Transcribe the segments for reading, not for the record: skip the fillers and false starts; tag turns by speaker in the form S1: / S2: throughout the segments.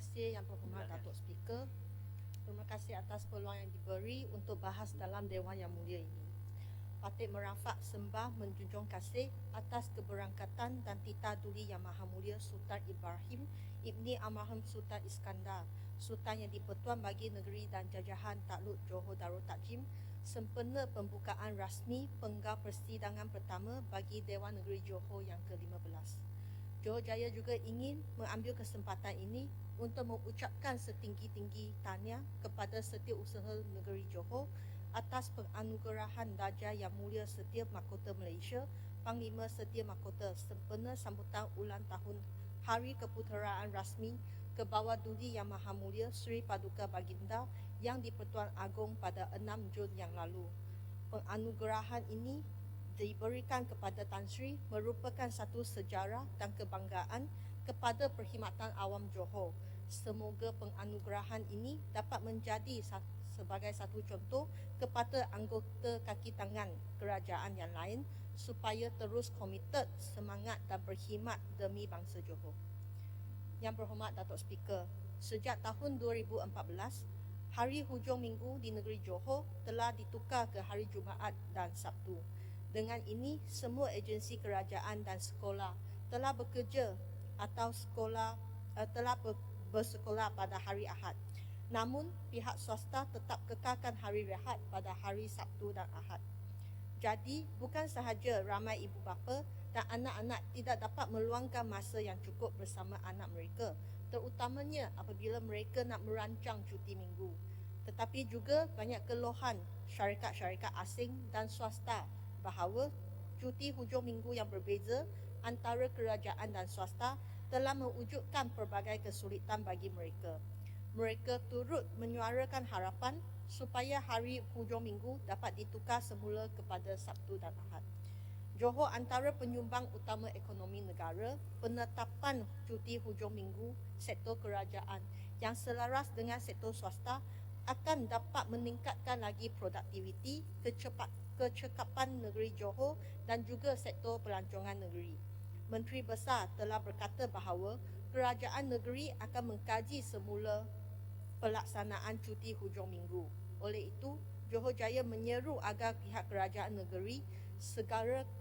S1: kasih Yang Berhormat Datuk Speaker. Terima kasih atas peluang yang diberi untuk bahas dalam Dewan Yang Mulia ini. Patut merafak sembah menjunjung kasih atas keberangkatan dan titah duli Yang Maha Mulia Sultan Ibrahim Ibni Almarhum Sultan Iskandar, Sultan yang di-Pertuan bagi negeri dan jajahan Takluk Johor Darul Takjim, sempena pembukaan rasmi penggal persidangan pertama bagi Dewan Negeri Johor yang ke-15. Johor Jaya juga ingin mengambil kesempatan ini untuk mengucapkan setinggi-tinggi tahniah kepada Setiausaha Negeri Johor atas penganugerahan Darjah Yang Mulia Setia Mahkota Malaysia, Panglima Setia Mahkota, sempena sambutan ulang tahun Hari Keputeraan Rasmi ke bawah duli Yang Maha Mulia Sri Paduka Baginda yang di-Pertuan Agong pada 6 Jun yang lalu. Penganugerahan ini diberikan kepada Tan Sri merupakan satu sejarah dan kebanggaan kepada perkhidmatan awam Johor. Semoga penganugerahan ini dapat menjadi sebagai satu contoh kepada anggota kaki tangan kerajaan yang lain supaya terus komited, semangat dan berkhidmat demi bangsa Johor. Yang Berhormat Datuk Speaker, sejak tahun 2014, hari hujung minggu di negeri Johor telah ditukar ke hari Jumaat dan Sabtu. Dengan ini, semua agensi kerajaan dan sekolah telah bekerja atau telah bersekolah pada hari Ahad. Namun, pihak swasta tetap kekalkan hari rehat pada hari Sabtu dan Ahad. Jadi, bukan sahaja ramai ibu bapa dan anak-anak tidak dapat meluangkan masa yang cukup bersama anak mereka, terutamanya apabila mereka nak merancang cuti minggu. Tetapi juga banyak keluhan syarikat-syarikat asing dan swasta bahawa cuti hujung minggu yang berbeza antara kerajaan dan swasta telah mewujudkan pelbagai kesulitan bagi mereka. Mereka turut menyuarakan harapan supaya hari hujung minggu dapat ditukar semula kepada Sabtu dan Ahad. Johor antara penyumbang utama ekonomi negara. Penetapan cuti hujung minggu sektor kerajaan yang selaras dengan sektor swasta akan dapat meningkatkan lagi produktiviti, kecekapan negeri Johor dan juga sektor pelancongan negeri. Menteri Besar telah berkata bahawa kerajaan negeri akan mengkaji semula pelaksanaan cuti hujung minggu. Oleh itu, Johor Jaya menyeru agar pihak kerajaan negeri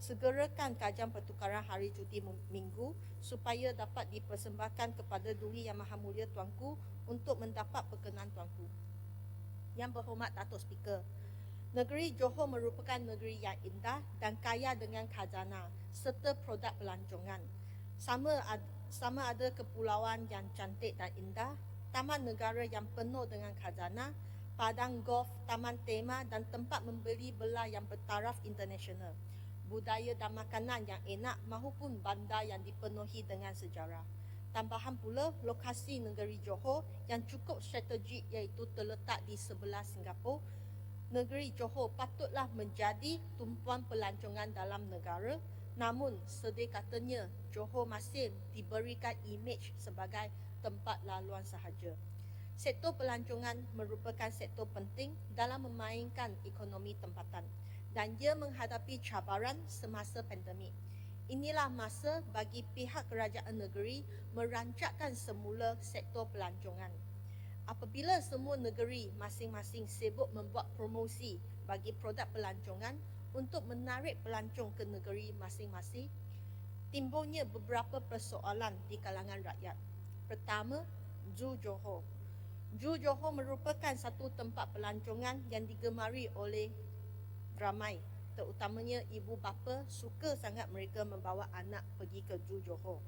S1: segerakan kajian pertukaran hari cuti minggu supaya dapat dipersembahkan kepada duli Yang Maha Mulia Tuanku untuk mendapat perkenan Tuanku. Yang Berhormat Datuk Speaker, negeri Johor merupakan negeri yang indah dan kaya dengan khazanah serta produk pelancongan. Sama ada kepulauan yang cantik dan indah, taman negara yang penuh dengan khazanah, padang golf, taman tema dan tempat membeli belah yang bertaraf internasional, budaya dan makanan yang enak mahupun bandar yang dipenuhi dengan sejarah. Tambahan pula, lokasi negeri Johor yang cukup strategik iaitu terletak di sebelah Singapura. Negeri Johor patutlah menjadi tumpuan pelancongan dalam negara, namun sedih katanya Johor masih diberikan imej sebagai tempat laluan sahaja. Sektor pelancongan merupakan sektor penting dalam memainkan ekonomi tempatan dan ia menghadapi cabaran semasa pandemik. Inilah masa bagi pihak kerajaan negeri merancangkan semula sektor pelancongan. Apabila semua negeri masing-masing sibuk membuat promosi bagi produk pelancongan untuk menarik pelancong ke negeri masing-masing, timbulnya beberapa persoalan di kalangan rakyat. Pertama, Zoo Johor. Zoo Johor merupakan satu tempat pelancongan yang digemari oleh ramai, terutamanya ibu bapa suka sangat mereka membawa anak pergi ke Zoo Johor.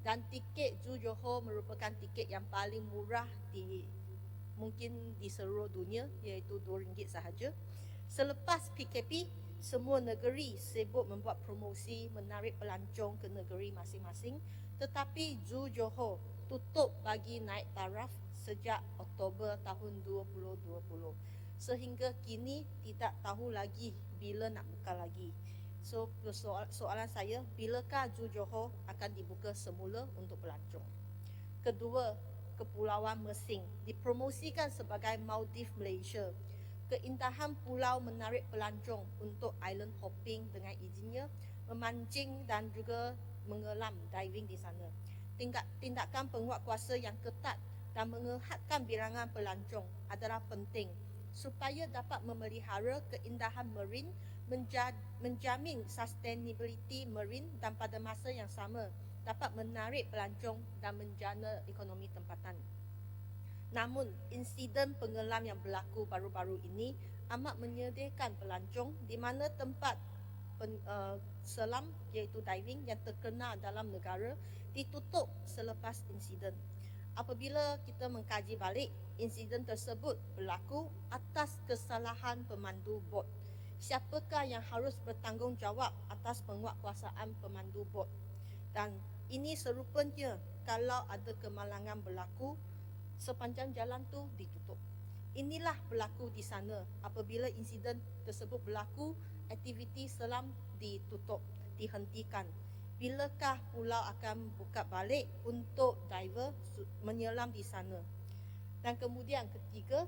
S1: Dan tiket Zoo Johor merupakan tiket yang paling murah mungkin di seluruh dunia, iaitu RM2 sahaja. Selepas PKP, semua negeri sibuk membuat promosi menarik pelancong ke negeri masing-masing, tetapi Zoo Johor tutup bagi naik taraf sejak Oktober tahun 2020. Sehingga kini tidak tahu lagi bila nak buka lagi. So, soalan saya, bilakah Zoo Johor akan dibuka semula untuk pelancong? Kedua, Kepulauan Mersing dipromosikan sebagai Maldives Malaysia. Keindahan pulau menarik pelancong untuk island hopping dengan izinnya, memancing dan juga mengelam diving di sana. Tindakan penguatkuasa yang ketat dan mengelakkan bilangan pelancong adalah penting supaya dapat memelihara keindahan marine, menjamin sustainability marine dan pada masa yang sama dapat menarik pelancong dan menjana ekonomi tempatan. Namun, insiden penggelam yang berlaku baru-baru ini amat menyedihkan pelancong di mana tempat selam iaitu diving yang terkenal dalam negara ditutup selepas insiden. Apabila kita mengkaji balik, insiden tersebut berlaku atas kesalahan pemandu bot. Siapakah yang harus bertanggungjawab atas penguatkuasaan pemandu bot? Dan ini serupanya kalau ada kemalangan berlaku, sepanjang jalan tu ditutup. Inilah berlaku di sana apabila insiden tersebut berlaku, aktiviti selam ditutup, dihentikan. Bilakah pulau akan buka balik untuk diver menyelam di sana? Dan kemudian ketiga,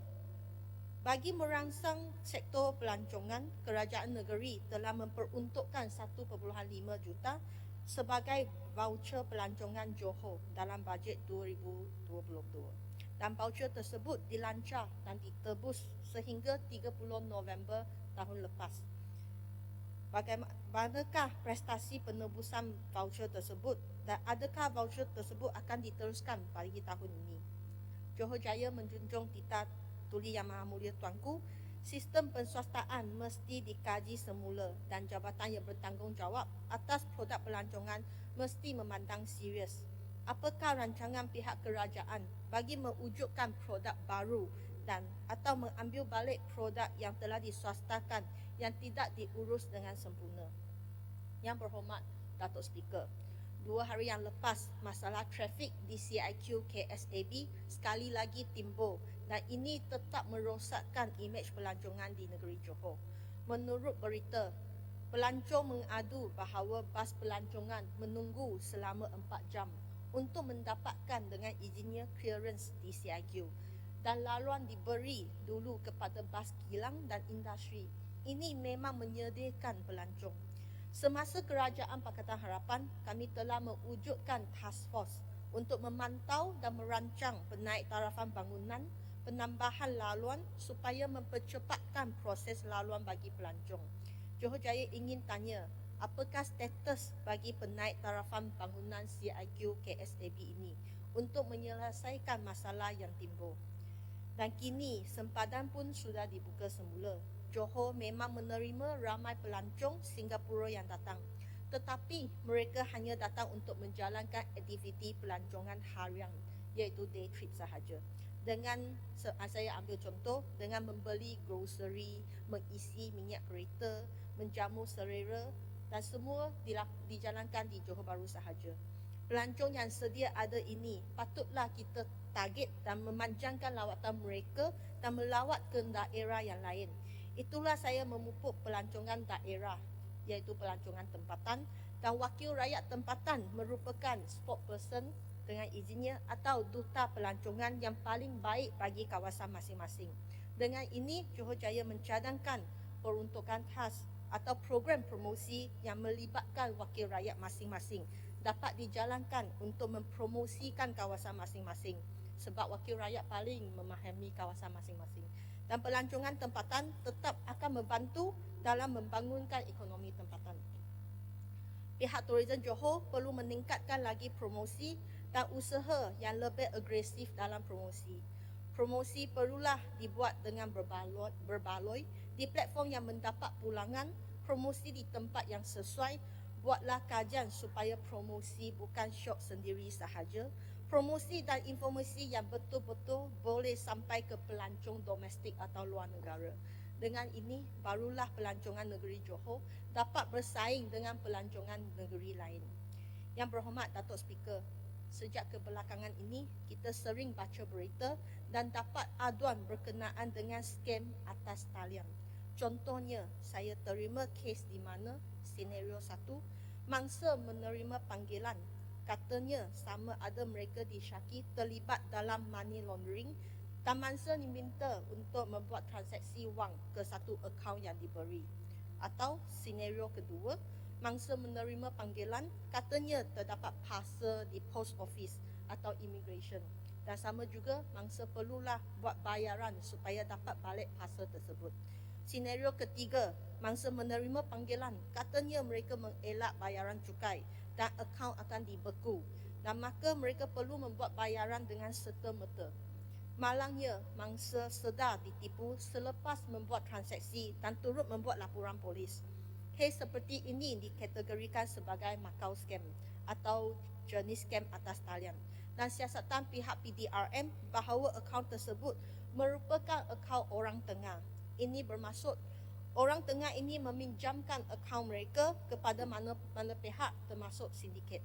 S1: bagi merangsang sektor pelancongan, kerajaan negeri telah memperuntukkan 1.5 juta sebagai voucher pelancongan Johor dalam bajet 2022. Dan voucher tersebut dilancar dan ditebus sehingga 30 November tahun lepas. Bagaimanakah prestasi penebusan voucher tersebut dan adakah voucher tersebut akan diteruskan bagi tahun ini? Johor Jaya menjunjung titah tuli Yang Maha Mulia Tuanku, sistem penswastaan mesti dikaji semula dan jabatan yang bertanggungjawab atas produk pelancongan mesti memandang serius. Apakah rancangan pihak kerajaan bagi mewujudkan produk baru dan atau mengambil balik produk yang telah diswastakan yang tidak diurus dengan sempurna? Yang berhormat Datuk Speaker, 2 hari yang lepas masalah trafik di CIQ KSAB sekali lagi timbul dan ini tetap merosakkan imej pelancongan di negeri Johor. Menurut berita, pelancong mengadu bahawa bas pelancongan menunggu selama 4 jam untuk mendapatkan dengan izinnya clearance di CIQ dan laluan diberi dulu kepada bas kilang dan industri. Ini memang menyedihkan pelancong. Semasa Kerajaan Pakatan Harapan, kami telah mewujudkan task force untuk memantau dan merancang penaiktarafan bangunan, penambahan laluan supaya mempercepatkan proses laluan bagi pelancong. Johor Jaya ingin tanya, apakah status bagi penaiktarafan bangunan CIQ KSAB ini untuk menyelesaikan masalah yang timbul? Dan kini sempadan pun sudah dibuka semula. Johor memang menerima ramai pelancong Singapura yang datang, tetapi mereka hanya datang untuk menjalankan aktiviti pelancongan harian iaitu day trip sahaja. Dengan saya ambil contoh, dengan membeli grocery, mengisi minyak kereta, menjamu selera dan semua dijalankan di Johor Bahru sahaja. Pelancong yang sedia ada ini patutlah kita target dan memanjangkan lawatan mereka dan melawat ke daerah yang lain. Itulah saya memupuk pelancongan daerah iaitu pelancongan tempatan dan wakil rakyat tempatan merupakan spokesperson dengan izinnya atau duta pelancongan yang paling baik bagi kawasan masing-masing. Dengan ini, Johor Jaya mencadangkan peruntukan khas atau program promosi yang melibatkan wakil rakyat masing-masing dapat dijalankan untuk mempromosikan kawasan masing-masing sebab wakil rakyat paling memahami kawasan masing-masing. Dan pelancongan tempatan tetap akan membantu dalam membangunkan ekonomi tempatan. Pihak Tourism Johor perlu meningkatkan lagi promosi dan usaha yang lebih agresif dalam promosi. Promosi perlulah dibuat dengan berbaloi di platform yang mendapat pulangan, promosi di tempat yang sesuai. Buatlah kajian supaya promosi bukan syok sendiri sahaja. Promosi dan informasi yang betul-betul boleh sampai ke pelancong domestik atau luar negara. Dengan ini, barulah pelancongan negeri Johor dapat bersaing dengan pelancongan negeri lain. Yang berhormat Datuk Speaker, sejak kebelakangan ini, kita sering baca berita dan dapat aduan berkenaan dengan skam atas talian. Contohnya, saya terima kes di mana senario 1, mangsa menerima panggilan. Katanya sama ada mereka disyaki terlibat dalam money laundering dan mangsa diminta untuk membuat transaksi wang ke satu akaun yang diberi. Atau senario kedua, mangsa menerima panggilan katanya terdapat parcel di post office atau immigration. Dan sama juga mangsa perlulah buat bayaran supaya dapat balik parcel tersebut. Senario ketiga, mangsa menerima panggilan, katanya mereka mengelak bayaran cukai dan akaun akan dibeku, dan maka mereka perlu membuat bayaran dengan serta-merta. Malangnya, mangsa sedar ditipu selepas membuat transaksi dan turut membuat laporan polis. Kes seperti ini dikategorikan sebagai Macau scam atau jenis scam atas talian, dan siasatan pihak PDRM bahawa akaun tersebut merupakan akaun orang tengah. Ini bermaksud orang tengah ini meminjamkan akaun mereka kepada mana-mana pihak termasuk sindiket.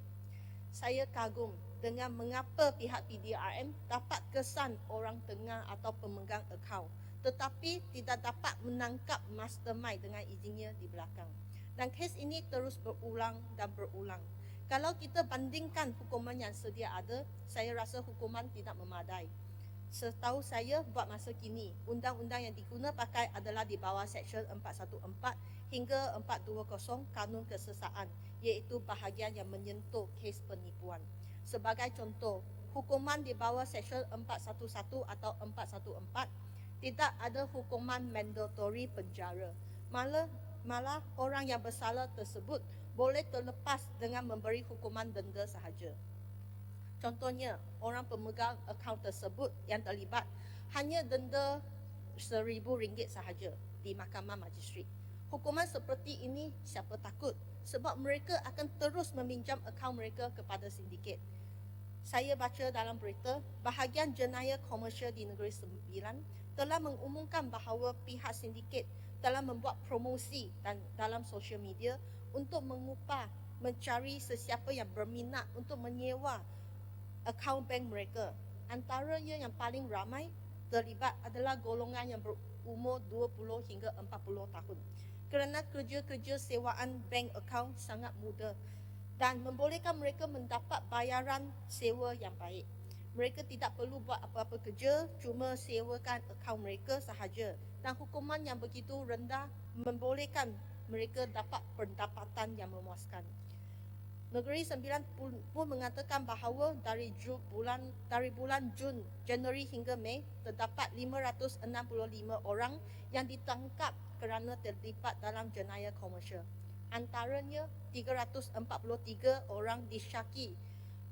S1: Saya kagum dengan mengapa pihak PDRM dapat kesan orang tengah atau pemegang akaun, tetapi tidak dapat menangkap mastermind dengan izinnya di belakang. Dan kes ini terus berulang dan berulang. Kalau kita bandingkan hukuman yang sedia ada, saya rasa hukuman tidak memadai. Setahu saya, buat masa kini, undang-undang yang diguna pakai adalah di bawah Seksyen 414 hingga 420 Kanun Kesesaan, iaitu bahagian yang menyentuh kes penipuan. Sebagai contoh, hukuman di bawah Seksyen 411 atau 414 tidak ada hukuman mandatory penjara. Malah orang yang bersalah tersebut boleh terlepas dengan memberi hukuman denda sahaja. Contohnya, orang pemegang akaun tersebut yang terlibat hanya denda RM1,000 sahaja di Mahkamah Magistrat. Hukuman seperti ini siapa takut? Sebab mereka akan terus meminjam akaun mereka kepada sindiket. Saya baca dalam berita, bahagian jenayah komersial di Negeri Sembilan telah mengumumkan bahawa pihak sindiket telah membuat promosi dan dalam sosial media untuk mengupah, mencari sesiapa yang berminat untuk menyewa akaun bank mereka. Antaranya yang paling ramai terlibat adalah golongan yang berumur 20 hingga 40 tahun. Kerana kerja-kerja sewaan bank akaun sangat mudah dan membolehkan mereka mendapat bayaran sewa yang baik. Mereka tidak perlu buat apa-apa kerja, cuma sewakan akaun mereka sahaja, dan hukuman yang begitu rendah membolehkan mereka dapat pendapatan yang memuaskan. Negeri Sembilan pun mengatakan bahawa dari bulan Januari hingga Mei terdapat 565 orang yang ditangkap kerana terlibat dalam jenayah komersial. Antaranya 343 orang disyaki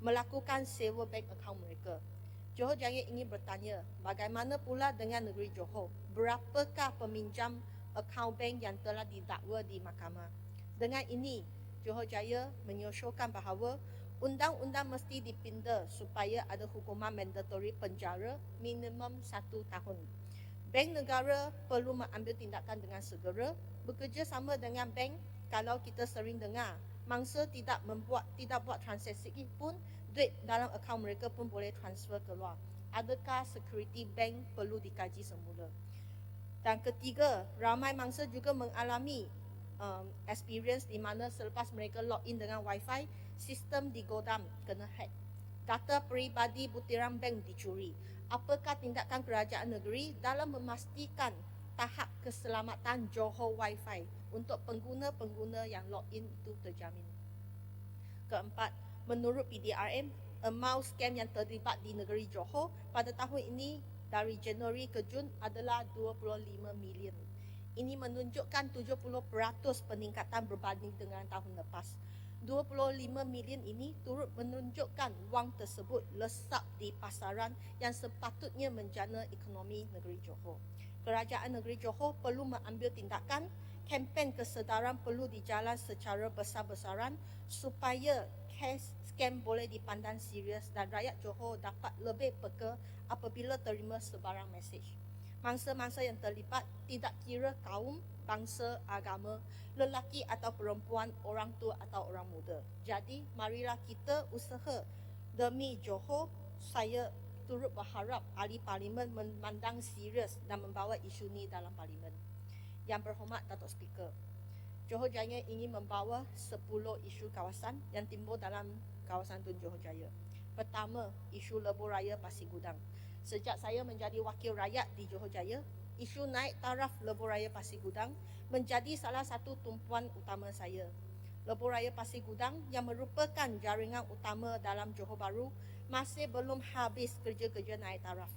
S1: melakukan sewa bank akaun mereka. Johor Jaya ingin bertanya, bagaimana pula dengan negeri Johor? Berapakah peminjam akaun bank yang telah didakwa di mahkamah? Dengan ini, Johor Jaya menyusulkan bahawa undang-undang mesti dipinda supaya ada hukuman mandatory penjara minimum 1 tahun. Bank negara perlu mengambil tindakan dengan segera, bekerjasama dengan bank. Kalau kita sering dengar, mangsa tidak buat transaksi pun, duit dalam akaun mereka pun boleh transfer keluar. Adakah security bank perlu dikaji semula? Dan ketiga, ramai mangsa juga mengalami experience di mana selepas mereka login dengan wifi, sistem digodam kena hack. Data peribadi butiran bank dicuri. Apakah tindakan kerajaan negeri dalam memastikan tahap keselamatan Johor wifi untuk pengguna-pengguna yang login itu terjamin? Keempat, menurut PDRM, amount scam yang terlibat di negeri Johor pada tahun ini dari Januari ke Jun adalah 25 million. Ini menunjukkan 70% peningkatan berbanding dengan tahun lepas. 25 million ini turut menunjukkan wang tersebut lesap di pasaran yang sepatutnya menjana ekonomi negeri Johor. Kerajaan negeri Johor perlu mengambil tindakan. Kempen kesedaran perlu dijalan secara besar-besaran supaya kes scam boleh dipandang serius dan rakyat Johor dapat lebih peka apabila terima sebarang mesej. Mangsa-mangsa yang terlibat tidak kira kaum, bangsa, agama, lelaki atau perempuan, orang tua atau orang muda. Jadi, marilah kita usaha demi Johor. Saya turut berharap ahli parlimen memandang serius dan membawa isu ini dalam parlimen. Yang berhormat Datuk Speaker, Johor Jaya ingin membawa 10 isu kawasan yang timbul dalam kawasan Tun Johor Jaya. Pertama, isu lebuh raya Pasir Gudang. Sejak saya menjadi wakil rakyat di Johor Jaya, isu naik taraf lebuh raya Pasir Gudang menjadi salah satu tumpuan utama saya. Lebuh raya Pasir Gudang yang merupakan jaringan utama dalam Johor Bahru masih belum habis kerja-kerja naik taraf.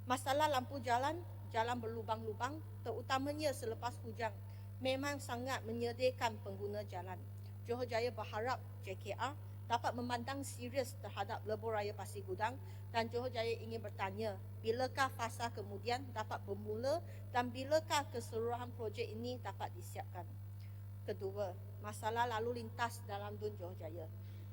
S1: Masalah lampu jalan berlubang-lubang, terutamanya selepas hujan, memang sangat menyedihkan pengguna jalan. Johor Jaya berharap JKR dapat memandang serius terhadap lebuh raya Pasir Gudang dan Johor Jaya ingin bertanya, bilakah fasa kemudian dapat bermula dan bilakah keseluruhan projek ini dapat disiapkan. Kedua, masalah lalu lintas dalam DUN Johor Jaya.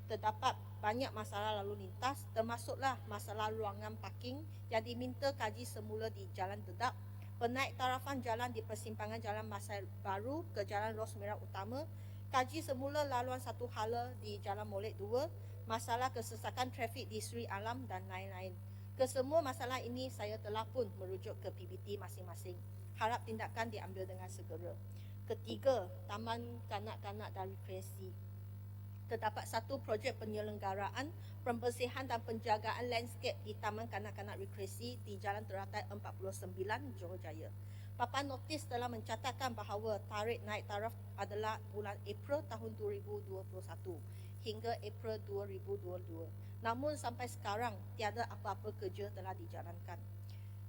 S1: Terdapat banyak masalah lalu lintas, termasuklah masalah ruangan parking yang diminta kaji semula di Jalan Dedak, penaik tarafan jalan di persimpangan Jalan Masai Baru ke Jalan Ros Merah Utama, kaji semula laluan satu hala di Jalan Molek 2, masalah kesesakan trafik di Sri Alam dan lain-lain. Kesemua masalah ini saya telah pun merujuk ke PBT masing-masing. Harap tindakan diambil dengan segera. Ketiga, Taman Kanak-Kanak dan Rekreasi. Terdapat satu projek penyelenggaraan, pembersihan dan penjagaan landscape di Taman Kanak-Kanak Rekreasi di Jalan Teratai 49, Johor Jaya. Papan notis telah mencatatkan bahawa tarikh naik taraf adalah bulan April tahun 2021 hingga April 2022. Namun sampai sekarang tiada apa-apa kerja telah dijalankan.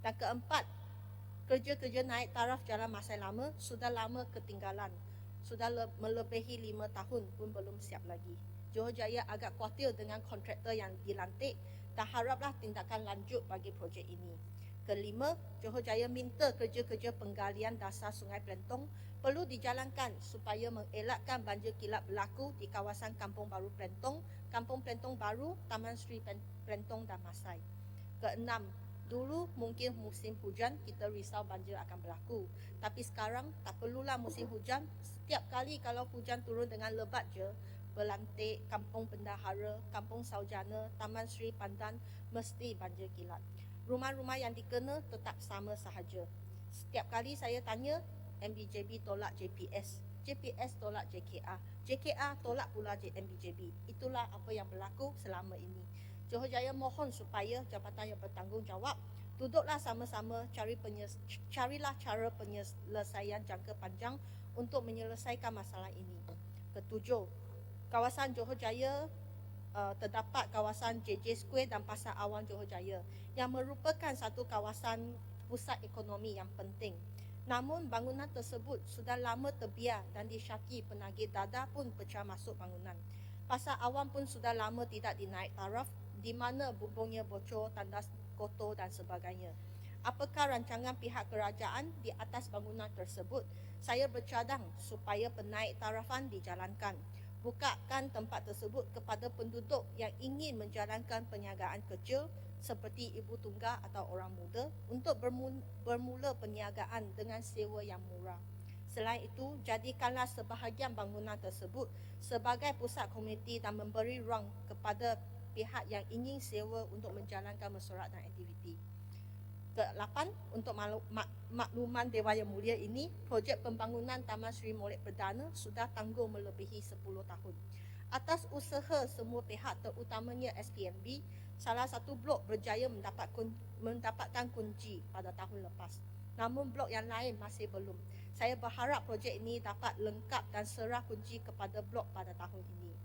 S1: Dan keempat, kerja-kerja naik taraf Jalan Masai Lama sudah lama ketinggalan. Sudah melebihi 5 tahun pun belum siap lagi. Johor Jaya agak khawatir dengan kontraktor yang dilantik dan haraplah tindakan lanjut bagi projek ini. Kelima, Johor Jaya minta kerja-kerja penggalian dasar Sungai Pelentong perlu dijalankan supaya mengelakkan banjir kilap berlaku di kawasan Kampung Baru Pelentong, Kampung Pelentong Baru, Taman Sri Pelentong dan Masai. Keenam, dulu mungkin musim hujan kita risau banjir akan berlaku. Tapi sekarang tak perlulah musim hujan. Setiap kali kalau hujan turun dengan lebat je, Belantik, Kampung Bendahara, Kampung Saujana, Taman Sri Pandan mesti banjir kilat. Rumah-rumah yang dikena tetap sama sahaja. Setiap kali saya tanya, MBJB tolak JPS, JPS tolak JKR, JKR tolak pula MBJB. Itulah apa yang berlaku selama ini. Johor Jaya mohon supaya jabatan yang bertanggungjawab duduklah sama-sama carilah cara penyelesaian jangka panjang untuk menyelesaikan masalah ini. Ketujuh, kawasan Johor Jaya terdapat kawasan JJ Square dan Pasar Awang Johor Jaya yang merupakan satu kawasan pusat ekonomi yang penting. Namun bangunan tersebut sudah lama terbiar dan disyaki penagih dadah pun pecah masuk bangunan. Pasar Awang pun sudah lama tidak dinaik taraf di mana bumbungnya bocor, tandas kotor dan sebagainya. Apakah rancangan pihak kerajaan di atas bangunan tersebut? Saya bercadang supaya penaik tarafan dijalankan. Bukakan tempat tersebut kepada penduduk yang ingin menjalankan perniagaan kecil seperti ibu tunggal atau orang muda untuk bermula perniagaan dengan sewa yang murah. Selain itu, jadikanlah sebahagian bangunan tersebut sebagai pusat komuniti dan memberi ruang kepada pihak yang ingin sewa untuk menjalankan mesyuarat dan aktiviti. Ke-8, untuk makluman Dewan Yang Mulia ini, projek pembangunan Taman Sri Molek Perdana sudah tangguh melebihi 10 tahun. Atas usaha semua pihak terutamanya SPMB, salah satu blok berjaya mendapatkan kunci pada tahun lepas. Namun blok yang lain masih belum. Saya berharap projek ini dapat lengkap dan serah kunci kepada blok pada tahun ini.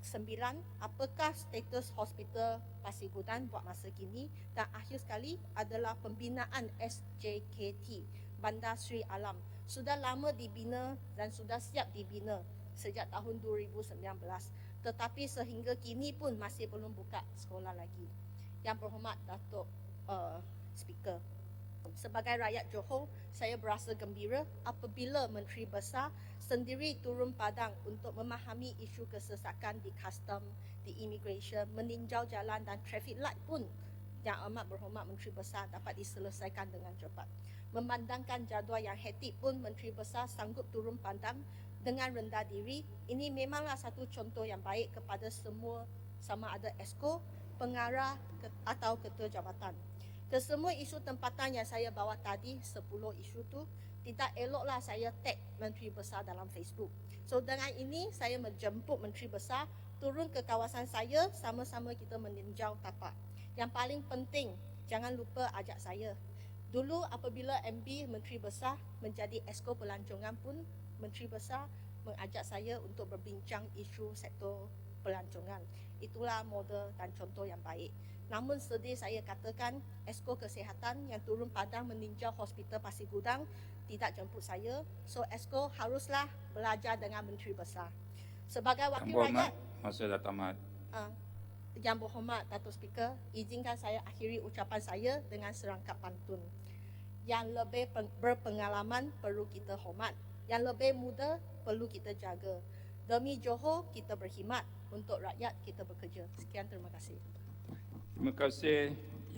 S1: 9. Apakah status hospital Pasir Gudang buat masa kini? Dan akhir sekali adalah pembinaan SJKT Bandar Sri Alam. Sudah lama dibina dan sudah siap dibina sejak tahun 2019. Tetapi sehingga kini pun masih belum buka sekolah lagi. Yang berhormat Datuk Speaker, sebagai rakyat Johor, saya berasa gembira apabila Menteri Besar sendiri turun padang untuk memahami isu kesesakan di custom, di immigration, meninjau jalan dan traffic light pun yang amat berhormat Menteri Besar dapat diselesaikan dengan cepat. Memandangkan jadual yang hektik pun Menteri Besar sanggup turun padang dengan rendah diri. Ini memanglah satu contoh yang baik kepada semua, sama ada Exco, pengarah atau ketua jabatan. Kesemua isu tempatan yang saya bawa tadi, 10 isu tu, tidak eloklah saya tag Menteri Besar dalam Facebook. So dengan ini saya menjemput Menteri Besar turun ke kawasan saya, sama-sama kita meninjau tapak. Yang paling penting, jangan lupa ajak saya. Dulu apabila MB Menteri Besar menjadi Exco Pelancongan pun, Menteri Besar mengajak saya untuk berbincang isu sektor pelancongan. Itulah model dan contoh yang baik. Namun sedih saya katakan, Esko Kesihatan yang turun padang meninjau Hospital Pasir Gudang tidak jemput saya. So Esko haruslah belajar dengan Menteri Besar. Sebagai
S2: Yang
S1: wakil
S2: berhormat,
S1: rakyat,
S2: masa dah tamat.
S1: Yang berhormat Datuk Speaker, izinkan saya akhiri ucapan saya dengan serangkap pantun. Yang lebih berpengalaman perlu kita hormat. Yang lebih muda perlu kita jaga. Demi Johor kita berkhidmat, untuk rakyat kita bekerja. Sekian, terima kasih.
S2: Terima kasih